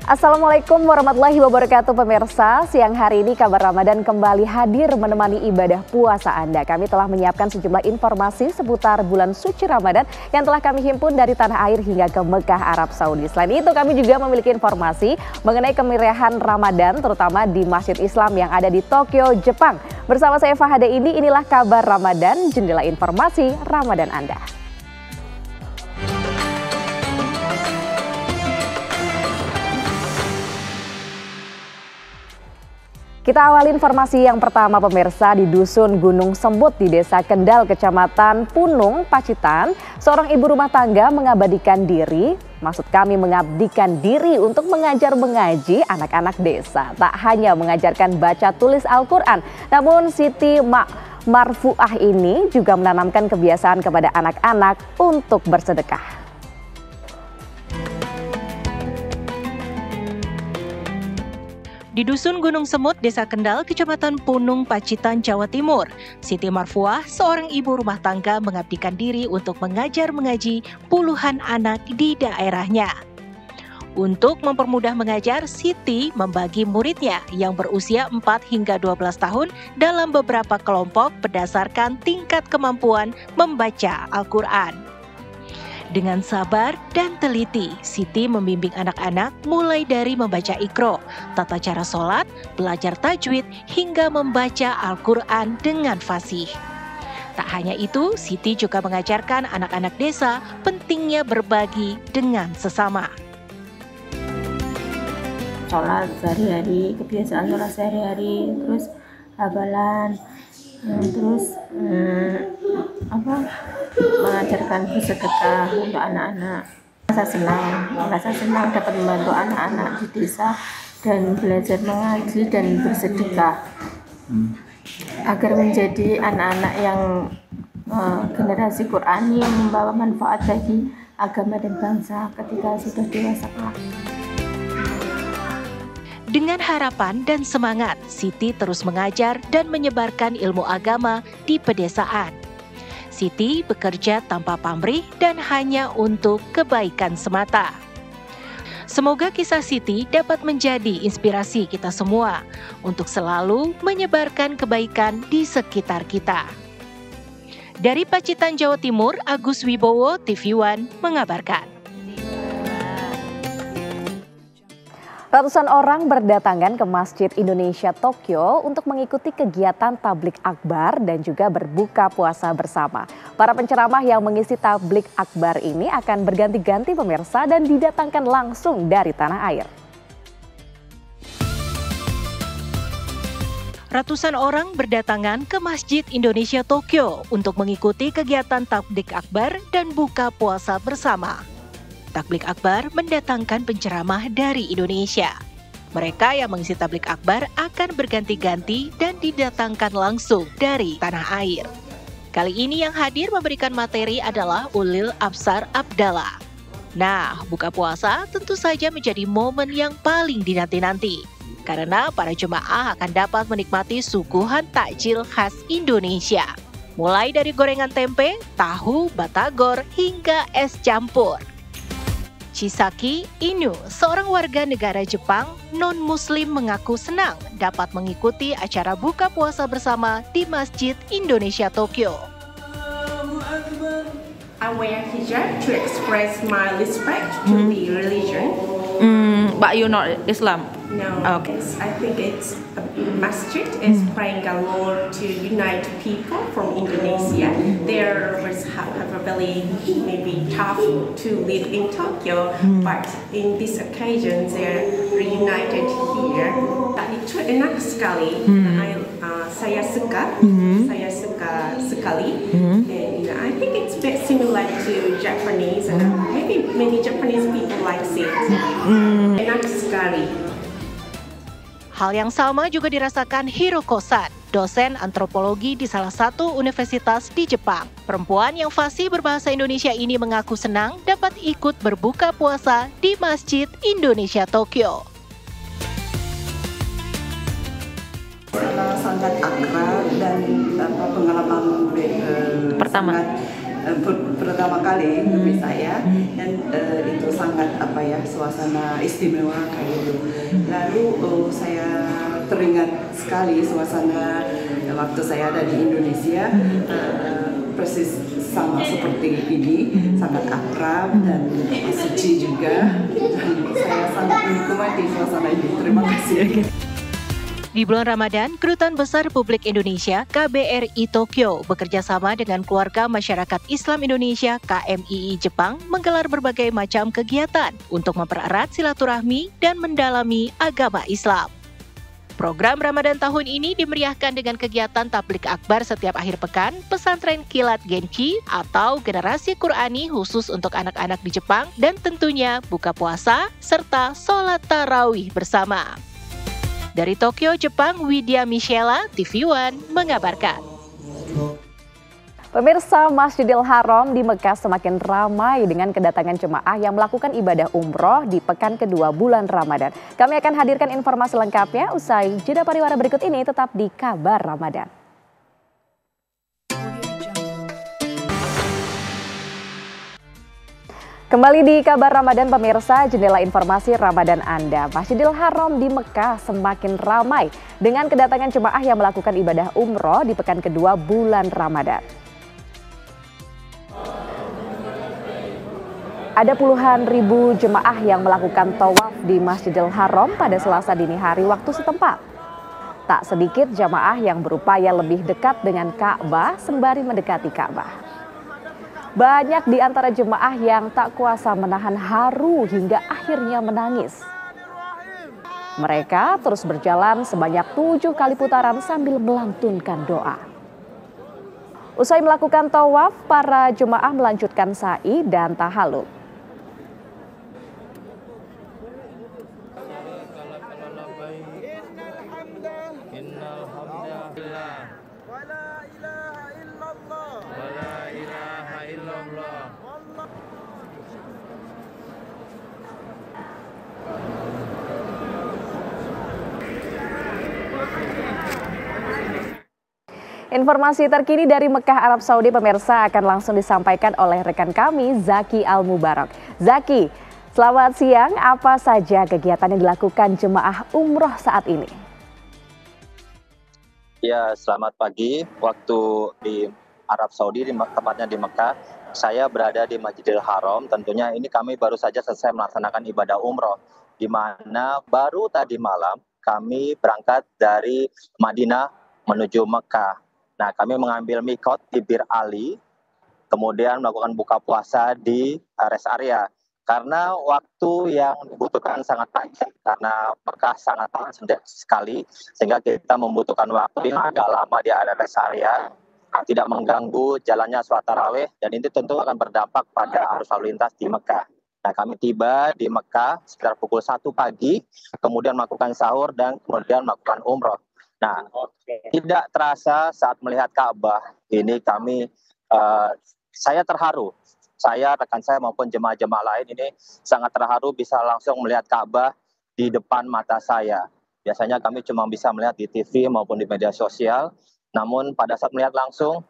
Assalamualaikum warahmatullahi wabarakatuh pemirsa. Siang hari ini Kabar Ramadan kembali hadir menemani ibadah puasa Anda. Kami telah menyiapkan sejumlah informasi seputar bulan suci Ramadan yang telah kami himpun dari tanah air hingga ke Mekah, Arab Saudi. Selain itu kami juga memiliki informasi mengenai kemeriahan Ramadan terutama di Masjid Islam yang ada di Tokyo, Jepang. Bersama saya Fahade inilah Kabar Ramadan, jendela informasi Ramadan Anda. Kita awali informasi yang pertama pemirsa di Dusun Gunung Sembut di Desa Kendal, Kecamatan Punung, Pacitan. Seorang ibu rumah tangga mengabadikan diri untuk mengajar mengaji anak-anak desa. Tak hanya mengajarkan baca tulis Al-Quran, namun Siti Marfuah ini juga menanamkan kebiasaan kepada anak-anak untuk bersedekah. Di Dusun Gunung Semut, Desa Kendal, Kecamatan Punung, Pacitan, Jawa Timur, Siti Marfuah, seorang ibu rumah tangga mengabdikan diri untuk mengajar mengaji puluhan anak di daerahnya. Untuk mempermudah mengajar, Siti membagi muridnya yang berusia 4 hingga 12 tahun dalam beberapa kelompok berdasarkan tingkat kemampuan membaca Al-Quran. Dengan sabar dan teliti, Siti membimbing anak-anak mulai dari membaca Iqra, tata cara sholat, belajar tajwid, hingga membaca Al-Quran dengan fasih. Tak hanya itu, Siti juga mengajarkan anak-anak desa pentingnya berbagi dengan sesama. Sholat sehari-hari, kebiasaan sholat sehari-hari, terus hafalan, terus mengajarkan bersedekah untuk anak-anak. Merasa senang dapat membantu anak-anak di desa dan belajar mengaji dan bersedekah agar menjadi anak-anak yang generasi Qurani yang membawa manfaat bagi agama dan bangsa ketika sudah dewasa kelak. Dengan harapan dan semangat, Siti terus mengajar dan menyebarkan ilmu agama di pedesaan. Siti bekerja tanpa pamrih dan hanya untuk kebaikan semata. Semoga kisah Siti dapat menjadi inspirasi kita semua untuk selalu menyebarkan kebaikan di sekitar kita. Dari Pacitan, Jawa Timur, Agus Wibowo, TV One mengabarkan. Ratusan orang berdatangan ke Masjid Indonesia Tokyo untuk mengikuti kegiatan tablik akbar dan juga berbuka puasa bersama. Para penceramah yang mengisi tablik akbar ini akan berganti-ganti pemirsa dan didatangkan langsung dari tanah air. Ratusan orang berdatangan ke Masjid Indonesia Tokyo untuk mengikuti kegiatan tablik akbar dan buka puasa bersama. Tablik akbar mendatangkan penceramah dari Indonesia. Mereka yang mengisi tablik akbar akan berganti-ganti dan didatangkan langsung dari tanah air. Kali ini yang hadir memberikan materi adalah Ulil Absar Abdallah. Nah, buka puasa tentu saja menjadi momen yang paling dinanti-nanti. Karena para jemaah akan dapat menikmati suguhan takjil khas Indonesia. Mulai dari gorengan tempe, tahu, batagor, hingga es campur. Chisaki Inu, seorang warga negara Jepang non-muslim mengaku senang dapat mengikuti acara buka puasa bersama di Masjid Indonesia Tokyo. I wear hijab to express my respect to the religion. But you're not Islam? No, okay. I think it's a masjid is praying a Lord to unite people from Indonesia. They have a very maybe tough to live in Tokyo, but in this occasion they're reunited here. Itu enak sekali. Saya suka sekali. And I think it's a bit similar to Japanese. Maybe many Japanese people like it. Enak sekali. Hal yang sama juga dirasakan Hiroko San, dosen antropologi di salah satu universitas di Jepang. Perempuan yang fasih berbahasa Indonesia ini mengaku senang dapat ikut berbuka puasa di Masjid Indonesia Tokyo. Sangat akrab dan pengalaman pertama kali bagi saya, dan itu sangat sangat suasana istimewa kayak gitu. Lalu saya teringat sekali suasana waktu saya ada di Indonesia, persis sama seperti ini, sangat akrab dan suci juga. Dan saya sangat menikmati suasana ini. Terima kasih. Di bulan Ramadan, Kedutaan Besar Republik Indonesia KBRI Tokyo bekerja sama dengan Keluarga Masyarakat Islam Indonesia KMII Jepang menggelar berbagai macam kegiatan untuk mempererat silaturahmi dan mendalami agama Islam. Program Ramadan tahun ini dimeriahkan dengan kegiatan tablik akbar setiap akhir pekan, pesantren kilat Genki atau generasi Qurani khusus untuk anak-anak di Jepang, dan tentunya buka puasa serta sholat tarawih bersama. Dari Tokyo, Jepang, Widya Michela, TV One mengabarkan. Pemirsa, Masjidil Haram di Mekah semakin ramai dengan kedatangan jemaah yang melakukan ibadah umroh di pekan kedua bulan Ramadan. Kami akan hadirkan informasi lengkapnya usai jeda pariwara berikut ini, tetap di Kabar Ramadan. Kembali di Kabar Ramadan, pemirsa, jendela informasi Ramadan Anda. Masjidil Haram di Mekah semakin ramai dengan kedatangan jemaah yang melakukan ibadah umroh di pekan kedua bulan Ramadan. Ada puluhan ribu jemaah yang melakukan tawaf di Masjidil Haram pada Selasa dini hari waktu setempat. Tak sedikit jemaah yang berupaya lebih dekat dengan Ka'bah sembari mendekati Ka'bah. Banyak di antara jemaah yang tak kuasa menahan haru hingga akhirnya menangis. Mereka terus berjalan sebanyak 7 kali putaran sambil melantunkan doa. Usai melakukan tawaf, para jemaah melanjutkan sa'i dan tahalul. Informasi terkini dari Mekah, Arab Saudi, pemirsa, akan langsung disampaikan oleh rekan kami, Zaki Al-Mubarak. Zaki, selamat siang. Apa saja kegiatan yang dilakukan jemaah umroh saat ini? Ya, selamat pagi. Waktu di Arab Saudi, tepatnya di Mekah, saya berada di Masjidil Haram. Tentunya ini kami baru saja selesai melaksanakan ibadah umroh, di mana baru tadi malam kami berangkat dari Madinah menuju Mekah. Nah, kami mengambil mikot di Bir Ali, kemudian melakukan buka puasa di rest area. Karena waktu yang dibutuhkan sangat panjang, karena Mekah sangat panas sekali, sehingga kita membutuhkan waktu yang agak lama di rest area, tidak mengganggu jalannya sholat tarawih, dan ini tentu akan berdampak pada arus lalu lintas di Mekah. Nah, kami tiba di Mekah sekitar pukul 1 pagi, kemudian melakukan sahur dan kemudian melakukan umroh. Nah, tidak terasa saat melihat Ka'bah ini saya terharu. Saya, rekan saya maupun jemaah-jemaah lain ini sangat terharu bisa langsung melihat Ka'bah di depan mata saya. Biasanya kami cuma bisa melihat di TV maupun di media sosial. Namun pada saat melihat langsung,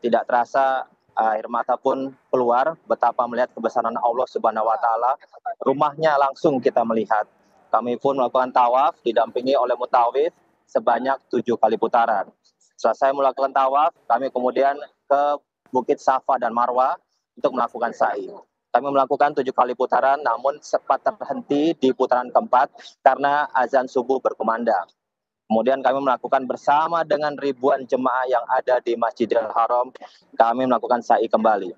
tidak terasa air mata pun keluar betapa melihat kebesaran Allah Subhanahu wa Ta'ala. Rumahnya langsung kita melihat. Kami pun melakukan tawaf didampingi oleh mutawif sebanyak 7 kali putaran. Selesai melakukan tawaf, kami kemudian ke Bukit Safa dan Marwah untuk melakukan sa'i. Kami melakukan 7 kali putaran, namun sempat terhenti di putaran keempat karena azan subuh berkumandang. Kemudian kami melakukan bersama dengan ribuan jemaah yang ada di Masjidil Haram, kami melakukan sa'i kembali.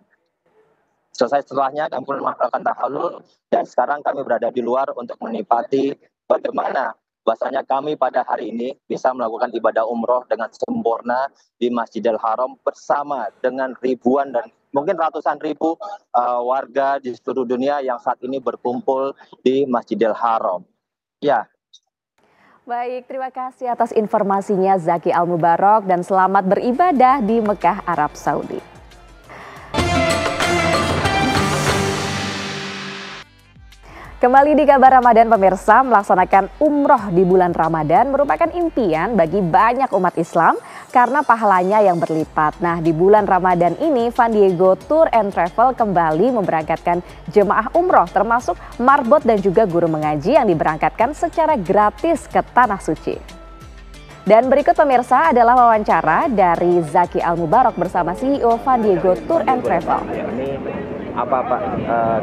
Selesai setelahnya kami pun melakukan tahallul, dan sekarang kami berada di luar untuk menikmati bagaimana bahwasanya kami pada hari ini bisa melakukan ibadah umroh dengan sempurna di Masjidil Haram bersama dengan ribuan dan mungkin ratusan ribu warga di seluruh dunia yang saat ini berkumpul di Masjidil Haram. Ya. Baik, terima kasih atas informasinya Zaki Al-Mubarak dan selamat beribadah di Mekah, Arab Saudi. Kembali di Kabar Ramadan, pemirsa, melaksanakan umroh di bulan Ramadan merupakan impian bagi banyak umat Islam karena pahalanya yang berlipat. Nah, di bulan Ramadan ini Van Diego Tour and Travel kembali memberangkatkan jemaah umroh termasuk marbot dan juga guru mengaji yang diberangkatkan secara gratis ke Tanah Suci. Dan berikut pemirsa adalah wawancara dari Zaki Al-Mubarak bersama CEO Van Diego Tour and Travel. Apa Pak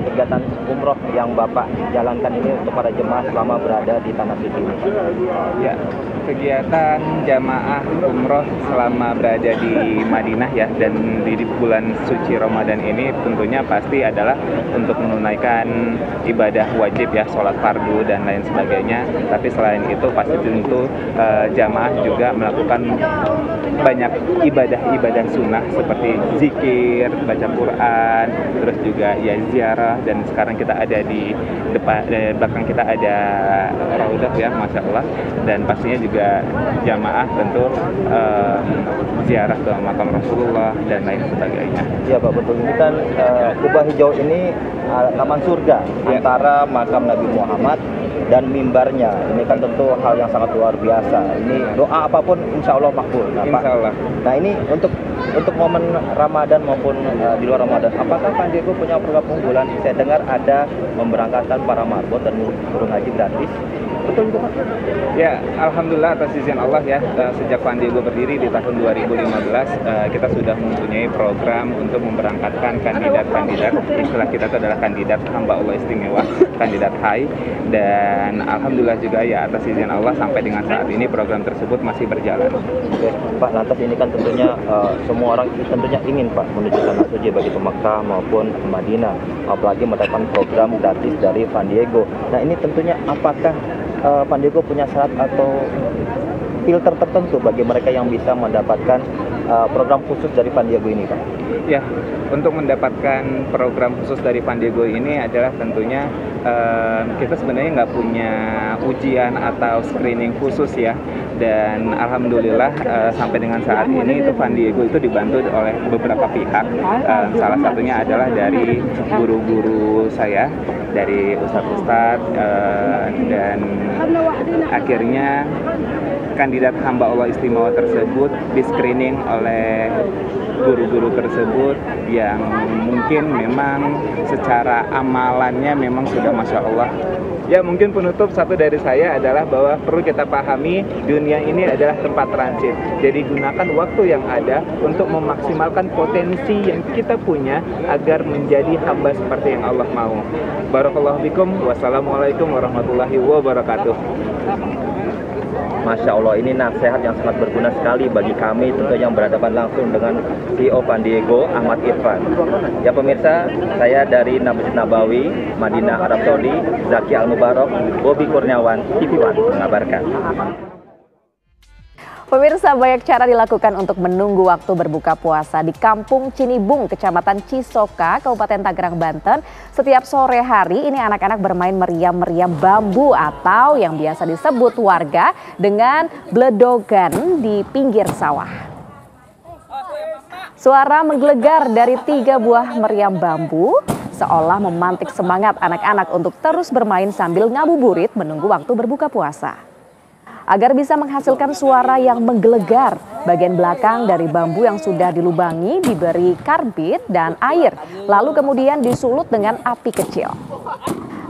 kegiatan umroh yang Bapak jalankan ini untuk para jemaah selama berada di Tanah Suci ini? Ya, kegiatan jamaah umroh selama berada di Madinah ya, dan di bulan suci Ramadan ini tentunya pasti adalah untuk menunaikan ibadah wajib ya, sholat fardu dan lain sebagainya. Tapi selain itu pasti tentu jamaah juga melakukan banyak ibadah-ibadah sunnah seperti zikir, baca Quran, terus juga ya ziarah, dan sekarang kita ada di belakang kita ada Raudah ya, Masya Allah, dan pastinya juga jamaah tentu ziarah ke makam Rasulullah dan lain sebagainya. Iya Pak, betul. Ini kan kubah hijau ini taman surga antara makam Nabi Muhammad dan mimbarnya. Ini kan tentu hal yang sangat luar biasa. Ini doa apapun insya Allah makbul. Nah, Pak. Insya Allah. Nah ini untuk momen Ramadan maupun di luar Ramadan, apakah Van Diego punya program unggulan? Saya dengar ada memberangkatkan para marbot dan guru ngaji gratis. Betul itu Pak? Ya, Alhamdulillah atas izin Allah ya, sejak Van Diego berdiri di tahun 2015 kita sudah mempunyai program untuk memberangkatkan kandidat-kandidat, istilah kita itu adalah kandidat hamba Allah istimewa, kandidat high, dan Alhamdulillah juga ya atas izin Allah sampai dengan saat ini program tersebut masih berjalan. Oke, Pak, lantas ini kan tentunya semua orang tentunya ingin Pak menuju Tanah Suci bagi Mekah maupun Madinah, apalagi mendapatkan program gratis dari Van Diego. Nah ini tentunya apakah Van Diego punya syarat atau filter tertentu bagi mereka yang bisa mendapatkan program khusus dari Van Diego ini Pak? Ya, untuk mendapatkan program khusus dari Van Diego ini adalah tentunya kita sebenarnya nggak punya ujian atau screening khusus ya, dan Alhamdulillah sampai dengan saat ini itu Van Diego itu dibantu oleh beberapa pihak, salah satunya adalah dari guru-guru saya, dari ustadz-ustadz, dan akhirnya kandidat hamba Allah istimewa tersebut di-screening oleh guru-guru tersebut yang mungkin memang secara amalannya memang sudah Masya Allah. Ya, mungkin penutup satu dari saya adalah bahwa perlu kita pahami dunia ini adalah tempat transit. Jadi gunakan waktu yang ada untuk memaksimalkan potensi yang kita punya agar menjadi hamba seperti yang Allah mau. Barakallahu fikum. Wassalamualaikum warahmatullahi wabarakatuh. Masya Allah, ini nasihat yang sangat berguna sekali bagi kami tentu yang berhadapan langsung dengan CEO Van Diego, Ahmad Irfan. Ya pemirsa, saya dari Masjid Nabawi, Madinah, Arab Saudi, Zaki Al-Mubarak, Bobi Kurniawan, TV One mengabarkan. Pemirsa, banyak cara dilakukan untuk menunggu waktu berbuka puasa di Kampung Cinibung, Kecamatan Cisoka, Kabupaten Tangerang, Banten. Setiap sore hari ini anak-anak bermain meriam-meriam bambu atau yang biasa disebut warga dengan bledogan di pinggir sawah. Suara menggelegar dari 3 buah meriam bambu seolah memantik semangat anak-anak untuk terus bermain sambil ngabuburit menunggu waktu berbuka puasa. Agar bisa menghasilkan suara yang menggelegar, bagian belakang dari bambu yang sudah dilubangi diberi karbit dan air, lalu kemudian disulut dengan api kecil.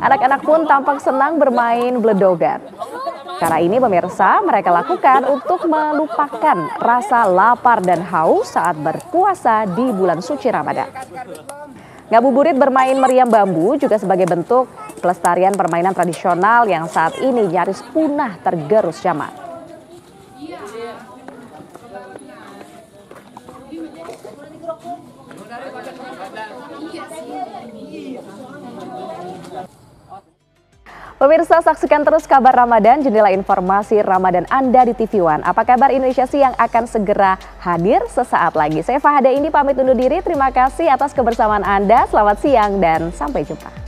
Anak-anak pun tampak senang bermain bledogan. Cara ini pemirsa mereka lakukan untuk melupakan rasa lapar dan haus saat berpuasa di bulan suci Ramadan. Ngabuburit bermain meriam bambu juga sebagai bentuk pelestarian permainan tradisional yang saat ini nyaris punah tergerus zaman. Pemirsa, saksikan terus kabar Ramadan, jendela informasi Ramadan Anda di TV One. Apa kabar Indonesia sih yang akan segera hadir sesaat lagi. Saya Fahada Indi pamit undur diri, terima kasih atas kebersamaan Anda, selamat siang dan sampai jumpa.